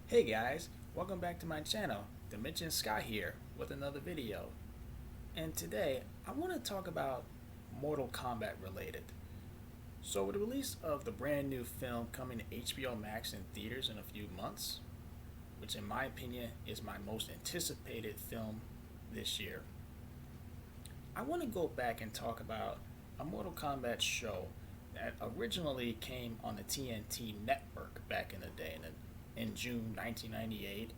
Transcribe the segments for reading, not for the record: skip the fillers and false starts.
Hey guys, welcome back to my channel. Dimension Sky here with another video. And today I want to talk about Mortal Kombat related. So with the release of the brand new film coming to HBO Max in theaters in a few months, which in my opinion is my most anticipated film this year, I want to go back and talk about a Mortal Kombat show that originally came on the TNT network back in the day, in June 1998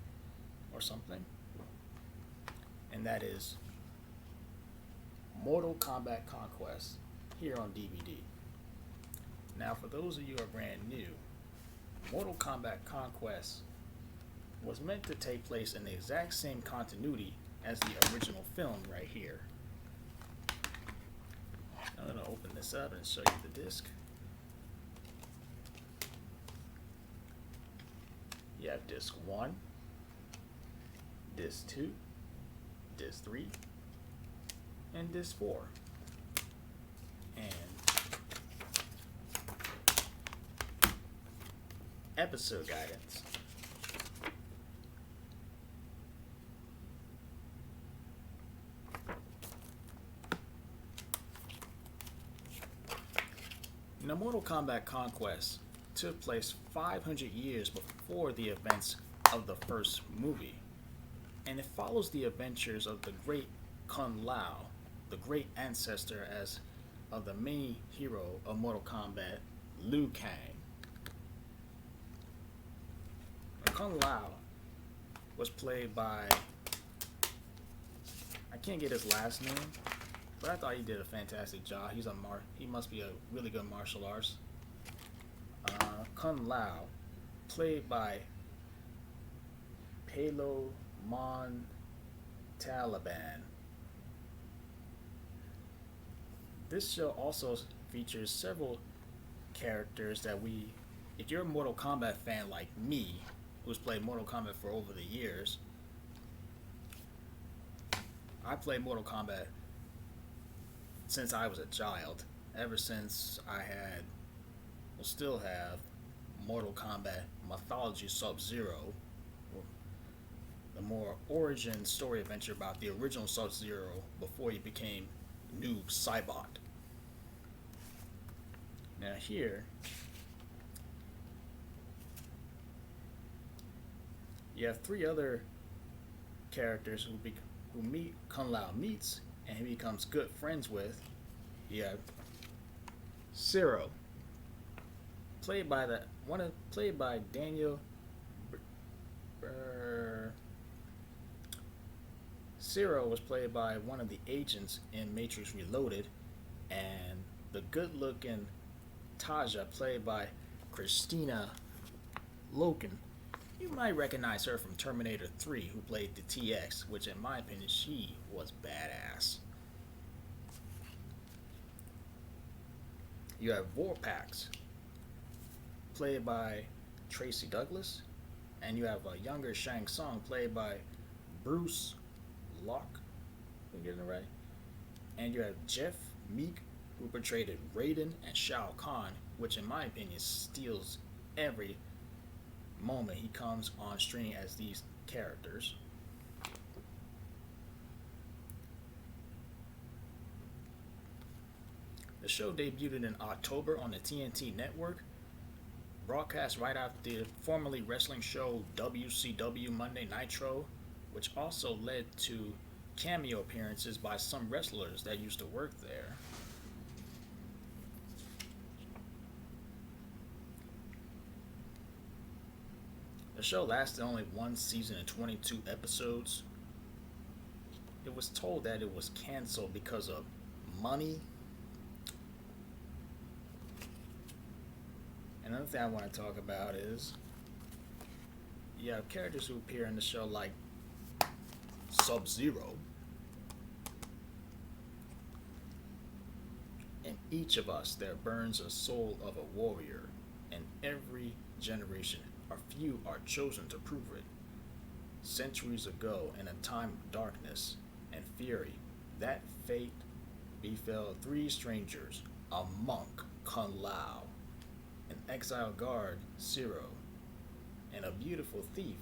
or something, and that is Mortal Kombat Conquest here on DVD. Now, for those of you who are brand new, Mortal Kombat Conquest was meant to take place in the exact same continuity as the original film right here. I'm going to open this up and show you the disc. You have disc 1, disc 2, disc 3, and disc 4. And episode guidance. Now, Mortal Kombat Conquest took place 500 years before the events of the first movie, and it follows the adventures of the great Kung Lao, the great ancestor as of the main hero of Mortal Kombat, Liu Kang. Kung Lao was played by, I can't get his last name, but I thought he did a fantastic job. He must be a really good martial arts. Kung Lao, played by Palo Taliban. This show also features several characters that if you're a Mortal Kombat fan like me, who's played Mortal Kombat for over the years, I played Mortal Kombat since I was a child, ever since I still have Mortal Kombat Mythology Sub-Zero, the more origin story adventure about the original Sub-Zero before he became Noob Saibot. Now here, you have three other characters who Kung Lao meets and he becomes good friends with. You have Zero, played by Daniel. Zero was played by one of the agents in Matrix Reloaded, and the good-looking Taja, played by Christina Loken. You might recognize her from Terminator 3, who played the TX, which in my opinion, she was badass. You have Vorpax, played by Tracy Douglas, and you have a younger Shang Tsung, played by Bruce Locke. Am I getting it right? And you have Jeff Meek, who portrayed Raiden and Shao Khan, which in my opinion steals every moment he comes on screen as these characters. The show debuted in October on the TNT network, broadcast right after the formerly wrestling show WCW Monday Nitro, which also led to cameo appearances by some wrestlers that used to work there. The show lasted only one season and 22 episodes. It was told that it was canceled because of money. Another thing I want to talk about is you have characters who appear in the show like Sub-Zero. In each of us there burns a soul of a warrior. In every generation, a few are chosen to prove it. Centuries ago, in a time of darkness and fury, that fate befell three strangers, a monk, Kung Lao, an exile guard, Zero, and a beautiful thief,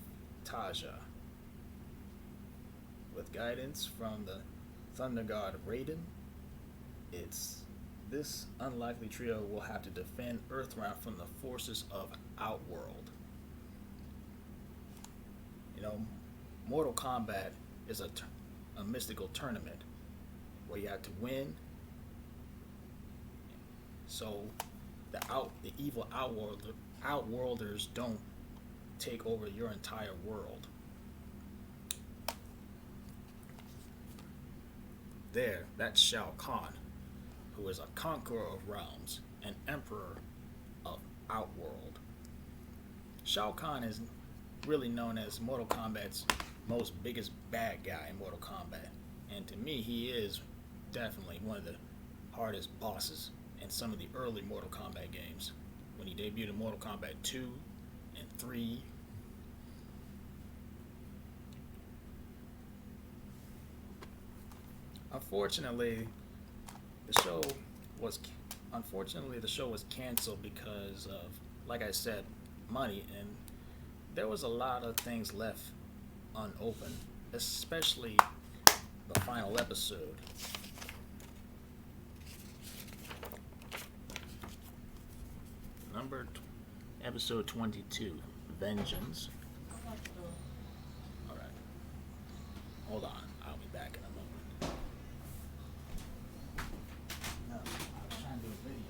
Taja. With guidance from the Thunder God Raiden, it's this unlikely trio will have to defend Earthrealm from the forces of Outworld. You know, Mortal Kombat is a mystical tournament where you have to win. So the evil outworlders don't take over your entire world. There, that's Shao Khan, who is a conqueror of realms, an emperor of Outworld. Shao Khan is really known as Mortal Kombat's most biggest bad guy in Mortal Kombat. And to me, he is definitely one of the hardest bosses in some of the early Mortal Kombat games. When he debuted in Mortal Kombat 2 and 3. Unfortunately, the show was canceled because of, like I said, money, and there was a lot of things left unopened, especially the final episode. Episode 22, Vengeance. Alright. Hold on. I'll be back in a moment. No, I was trying to do a video.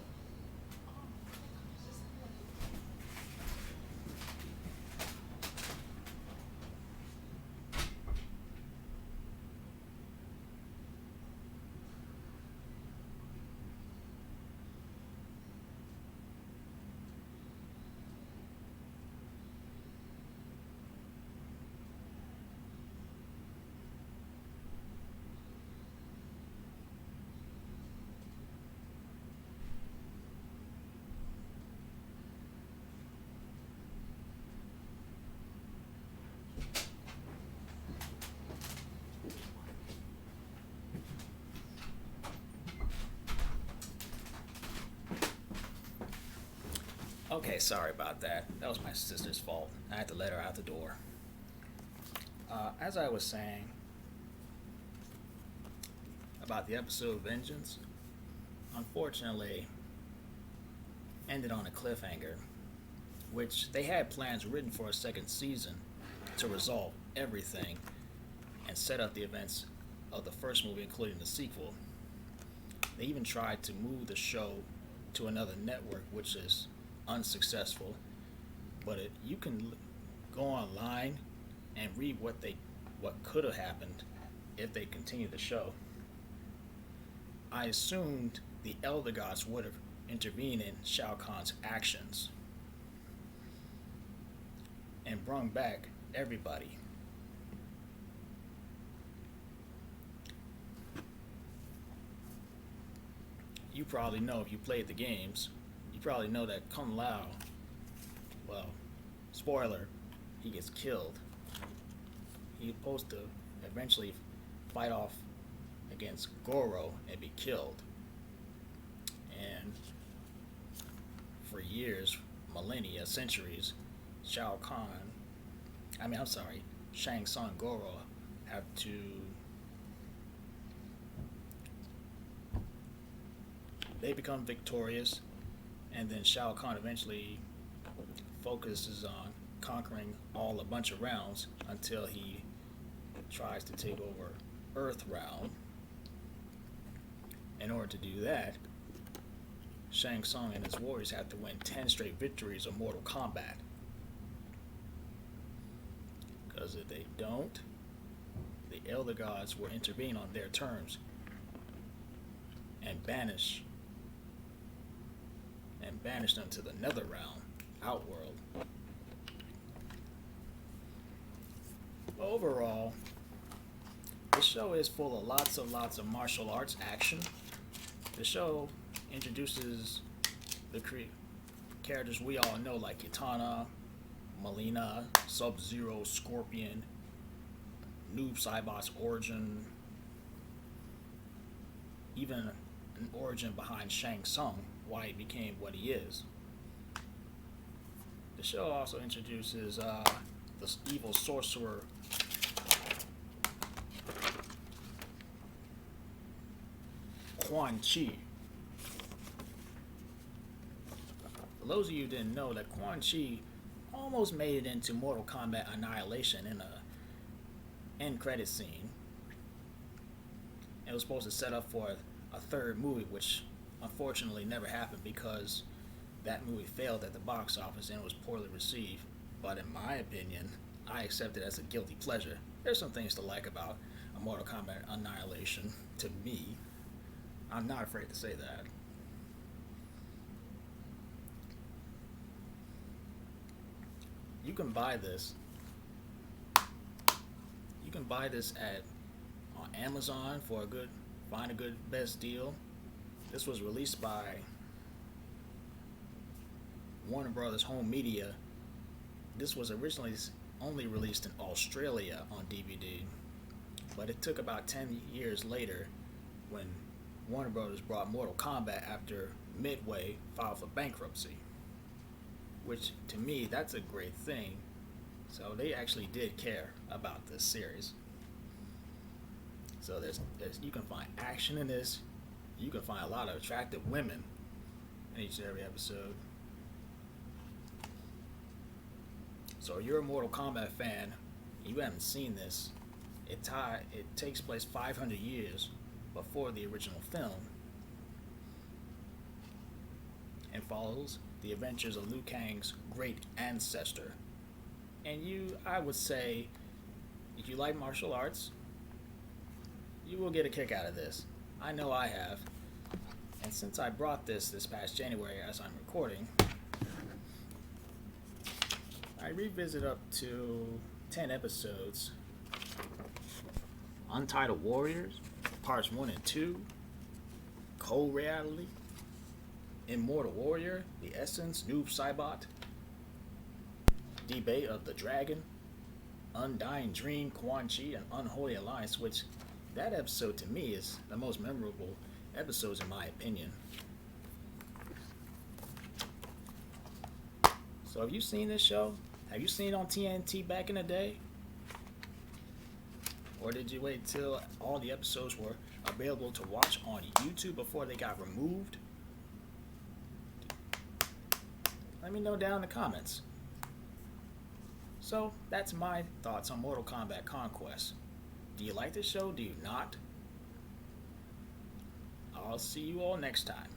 Okay, sorry about that. That was my sister's fault. I had to let her out the door. As I was saying about the episode Vengeance, unfortunately, ended on a cliffhanger, which they had plans written for a second season to resolve everything and set up the events of the first movie, including the sequel. They even tried to move the show to another network, which is unsuccessful, but you can go online and read what could have happened if they continued the show. I assumed the Elder Gods would have intervened in Shao Kahn's actions and brought back everybody. You probably know, if you played the games, you probably know that Kung Lao, well, spoiler, he gets killed. He's supposed to eventually fight off against Goro and be killed. And for years, millennia, centuries, Shang Tsung, Goro have to they become victorious, and then Shao Kahn eventually focuses on conquering a bunch of realms until he tries to take over Earthrealm. In order to do that, Shang Tsung and his warriors have to win 10 straight victories of Mortal Kombat. Because if they don't, the Elder Gods will intervene on their terms and banish them to the nether realm, Outworld. Overall, the show is full of lots of martial arts action. The show introduces the characters we all know, like Kitana, Melina, Sub-Zero, Scorpion, Noob Saibot's origin, even an origin behind Shang Tsung, why he became what he is. The show also introduces the evil sorcerer Quan Chi. For those of you who didn't know, that Quan Chi almost made it into Mortal Kombat Annihilation in a end credit scene. It was supposed to set up for a third movie, which unfortunately never happened because that movie failed at the box office and was poorly received. But in my opinion, I accept it as a guilty pleasure. There's some things to like about a Mortal Kombat Annihilation to me. I'm not afraid to say that. You can buy this. You can buy this at on Amazon for find a good best deal. This was released by Warner Brothers Home Media. This was originally only released in Australia on DVD, but it took about 10 years later when Warner Brothers brought Mortal Kombat after Midway filed for bankruptcy, which to me, that's a great thing. So they actually did care about this series. So there's you can find action in this. You can find a lot of attractive women in each and every episode. So if you're a Mortal Kombat fan, you haven't seen this, it takes place 500 years before the original film and follows the adventures of Liu Kang's great ancestor. And I would say, if you like martial arts, you will get a kick out of this. I know I have. And since I brought this past January as I'm recording, I revisit up to 10 episodes. Untitled Warriors, Parts 1 and 2, Cold Reality, Immortal Warrior, The Essence, Noob Saibot, Debate of the Dragon, Undying Dream, Quan Chi, and Unholy Alliance, which that episode to me is the most memorable episodes in my opinion. So have you seen this show? Have you seen it on TNT back in the day? Or did you wait till all the episodes were available to watch on YouTube before they got removed? Let me know down in the comments. So that's my thoughts on Mortal Kombat Conquest. Do you like this show? Do you not? I'll see you all next time.